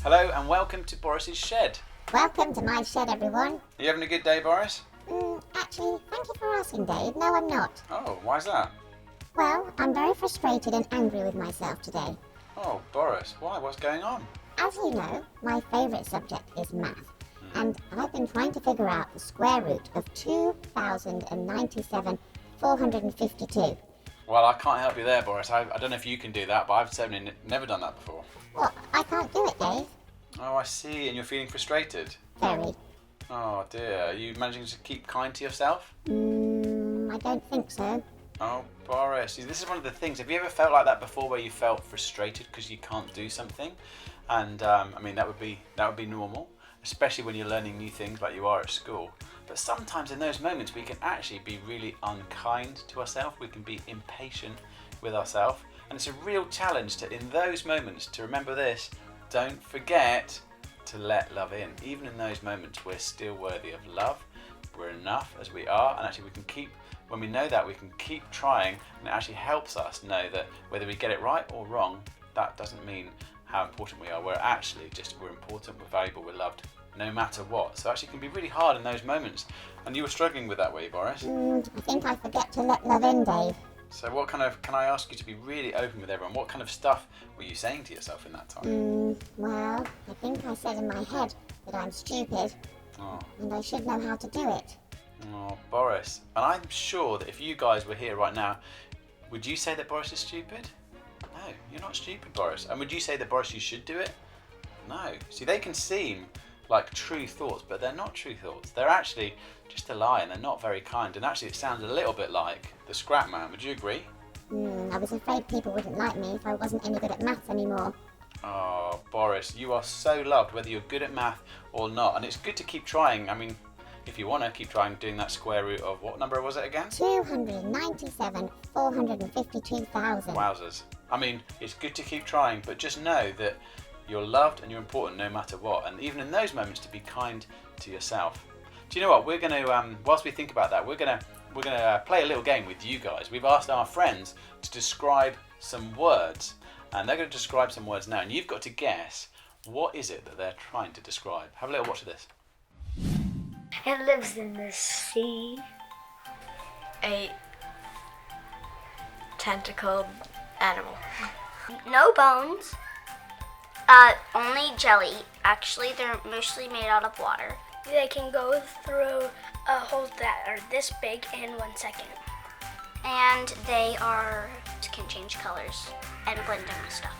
Hello and welcome to Boris's Shed. Welcome to my shed, everyone. Are you having a good day, Boris? Actually, thank you for asking, Dave. No, I'm not. Oh, why's that? Well, I'm very frustrated and angry with myself today. Oh, Boris, why? What's going on? As you know, my favourite subject is math, and I've been trying to figure out the square root of 2,097,452. Well, I can't help you there, Boris. I don't know if you can do that, but I've certainly never done that before. Well, I can't do it, Dave. Oh, I see, and you're feeling frustrated. Very. Oh dear, are you managing to keep kind to yourself? I don't think so. Oh, Boris, this is one of the things. Have you ever felt like that before, where you felt frustrated because you can't do something? And I mean, that would be normal, especially when you're learning new things like you are at school. But sometimes in those moments, we can actually be really unkind to ourselves. We can be impatient with ourselves, and it's a real challenge to, in those moments, to remember this: don't forget to let love in. Even in those moments, we're still worthy of love. We're enough as we are, and actually we can keep, when we know that, we can keep trying, and it actually helps us know that whether we get it right or wrong, that doesn't mean how important we are. We're important, we're valuable, we're loved, no matter what. So actually it can be really hard in those moments, and you were struggling with that, were you, Boris? I think I forget to let love in, Dave. So can I ask you to be really open with everyone? What kind of stuff were you saying to yourself in that time? Well, I think I said in my head that I'm stupid, and I should know how to do it. Oh, Boris. And I'm sure that if you guys were here right now, would you say that Boris is stupid? No, you're not stupid, Boris. And would you say that, Boris, you should do it? No. See, they can seem like true thoughts, but they're not true thoughts. They're actually just a lie, and they're not very kind. And actually, it sounds a little bit like the Scrap Man. Would you agree? I was afraid people wouldn't like me if I wasn't any good at maths anymore. Oh, Boris, you are so loved, whether you're good at math or not. And it's good to keep trying. I mean, if you want to keep trying doing that square root of, what number was it again? 297,452,000. Wowzers. I mean, it's good to keep trying, but just know that you're loved and you're important no matter what. And even in those moments, to be kind to yourself. Do you know what? We're going to, whilst we think about that, we're going to play a little game with you guys. We've asked our friends to describe some words, and they're going to describe some words now, and you've got to guess what is it that they're trying to describe. Have a little watch of this. It lives in the sea. A tentacled animal. No bones. Only jelly. Actually, they're mostly made out of water. They can go through holes that are this big in 1 second. And they can change colors and blend in with stuff.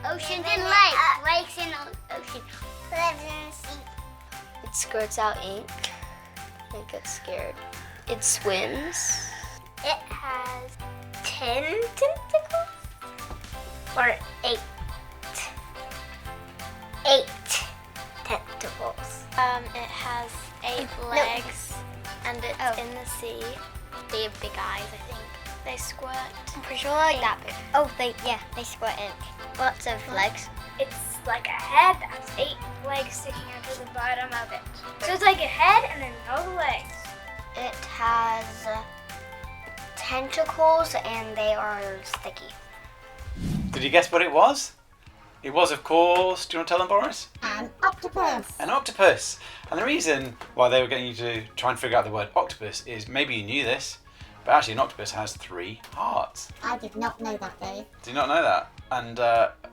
Oceans and lakes. Lakes in the ocean. Lives in the sea. It squirts out ink. It gets scared. It swims. It has 10 tentacles? Or 8? 8 tentacles. It has 8 legs, and it's in the sea. They have big eyes, I think. They squirt. I'm pretty sure like that big. Oh, they squirt ink. Lots of legs. It's like a head that has 8 legs sticking out to the bottom of it. So it's like a head and then no legs. It has tentacles and they are sticky. Did you guess what it was? It was, of course, do you want to tell them, Boris? An octopus. An octopus. And the reason why they were getting you to try and figure out the word octopus is, maybe you knew this, but actually an octopus has 3 hearts. I did not know that, Dave. Did you not know that? And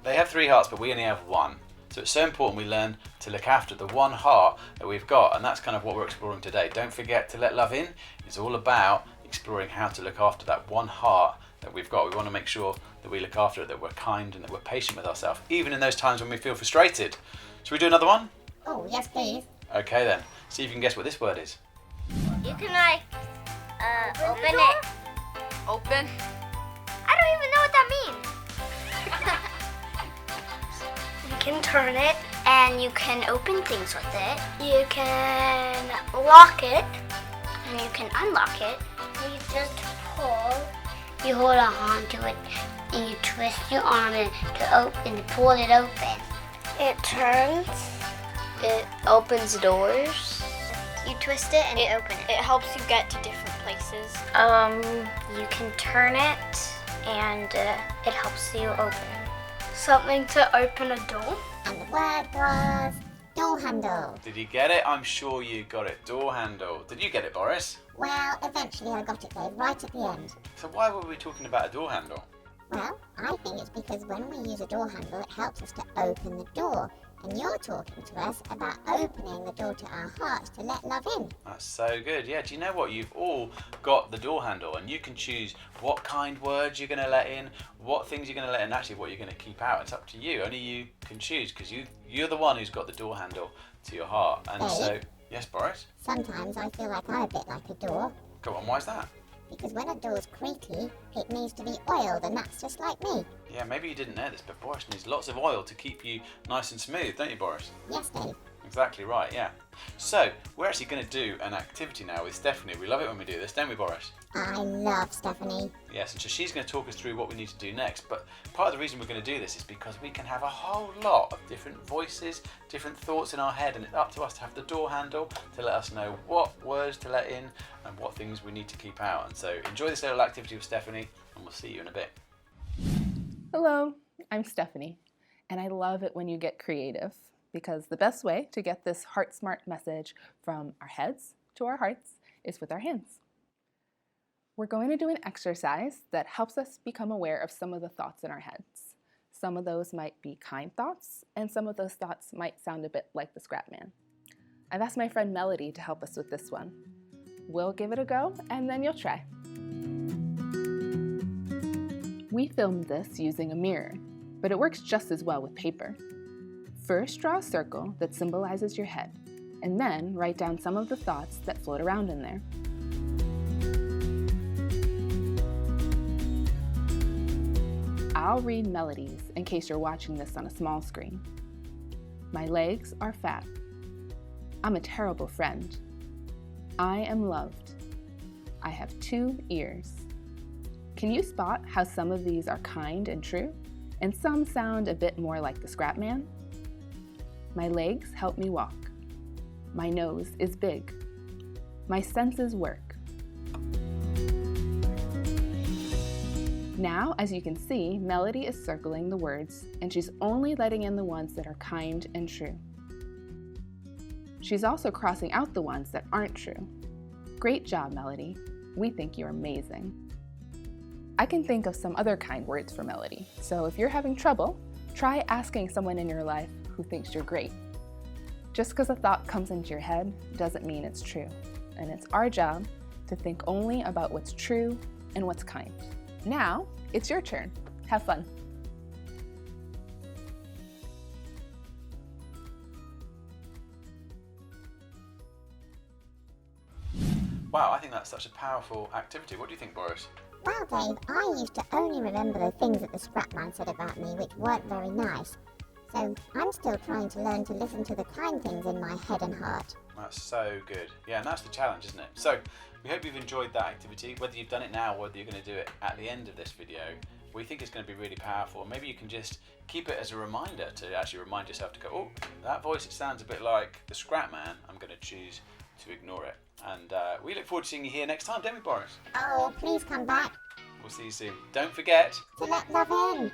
they have 3 hearts, but we only have 1. So it's so important we learn to look after the 1 heart that we've got, and that's kind of what we're exploring today. Don't forget to let love in. It's all about exploring how to look after that 1 heart that we've got. We want to make sure that we look after it, that we're kind and that we're patient with ourselves, even in those times when we feel frustrated. Should we do another one? Oh, yes, please. Okay then. See if you can guess what this word is. You can open it. Open. I don't even know what that means. You can turn it. And you can open things with it. You can lock it. And you can unlock it. You just pull. You hold on to it and you twist your arm to pull it open. It turns. It opens doors. You twist it and you open it. It helps you get to different places. You can turn it and it helps you open. Something to open a door. And the word was door handle. Did you get it? I'm sure you got it. Door handle. Did you get it, Boris? Well, eventually I got it, Dave, right at the end. So why were we talking about a door handle? Well, I think it's because when we use a door handle, it helps us to open the door. And you're talking to us about opening the door to our hearts to let love in. That's so good. Yeah, do you know what? You've all got the door handle and you can choose what kind words you're going to let in, what things you're going to let in, actually what you're going to keep out. It's up to you. Only you can choose because you're the one who's got the door handle to your heart. And so, yes, Boris? Sometimes I feel like I'm a bit like a door. Go on, why's that? Because when a door's creaky, it needs to be oiled, and that's just like me. Yeah, maybe you didn't know this, but Boris needs lots of oil to keep you nice and smooth, don't you, Boris? Yes, Dave. Exactly right, yeah. So, we're actually going to do an activity now with Stephanie. We love it when we do this, don't we, Boris? I love Stephanie. Yes, and so she's going to talk us through what we need to do next. But part of the reason we're going to do this is because we can have a whole lot of different voices, different thoughts in our head, and it's up to us to have the door handle to let us know what words to let in and what things we need to keep out. And so enjoy this little activity with Stephanie, and we'll see you in a bit. Hello, I'm Stephanie, and I love it when you get creative because the best way to get this heart smart message from our heads to our hearts is with our hands. We're going to do an exercise that helps us become aware of some of the thoughts in our heads. Some of those might be kind thoughts, and some of those thoughts might sound a bit like the Scrap Man. I've asked my friend Melody to help us with this one. We'll give it a go, and then you'll try. We filmed this using a mirror, but it works just as well with paper. First, draw a circle that symbolizes your head, and then write down some of the thoughts that float around in there. I'll read Melody's in case you're watching this on a small screen. My legs are fat. I'm a terrible friend. I am loved. I have 2 ears. Can you spot how some of these are kind and true, and some sound a bit more like the Scrap Man? My legs help me walk. My nose is big. My senses work. Now, as you can see, Melody is circling the words, and she's only letting in the ones that are kind and true. She's also crossing out the ones that aren't true. Great job, Melody. We think you're amazing. I can think of some other kind words for Melody, so if you're having trouble, try asking someone in your life who thinks you're great. Just because a thought comes into your head doesn't mean it's true, and it's our job to think only about what's true and what's kind. Now, it's your turn. Have fun. Wow, I think that's such a powerful activity. What do you think, Boris? Well, Dave, I used to only remember the things that the Scrap Man said about me, which weren't very nice. So I'm still trying to learn to listen to the kind things in my head and heart. That's so good. Yeah, and that's the challenge, isn't it? So, we hope you've enjoyed that activity. Whether you've done it now or whether you're going to do it at the end of this video, we think it's going to be really powerful. Maybe you can just keep it as a reminder to actually remind yourself to go, oh, that voice, it sounds a bit like the Scrap Man. I'm going to choose to ignore it. And we look forward to seeing you here next time, don't we, Boris? Oh, please come back We'll see you soon. Don't forget to let love in.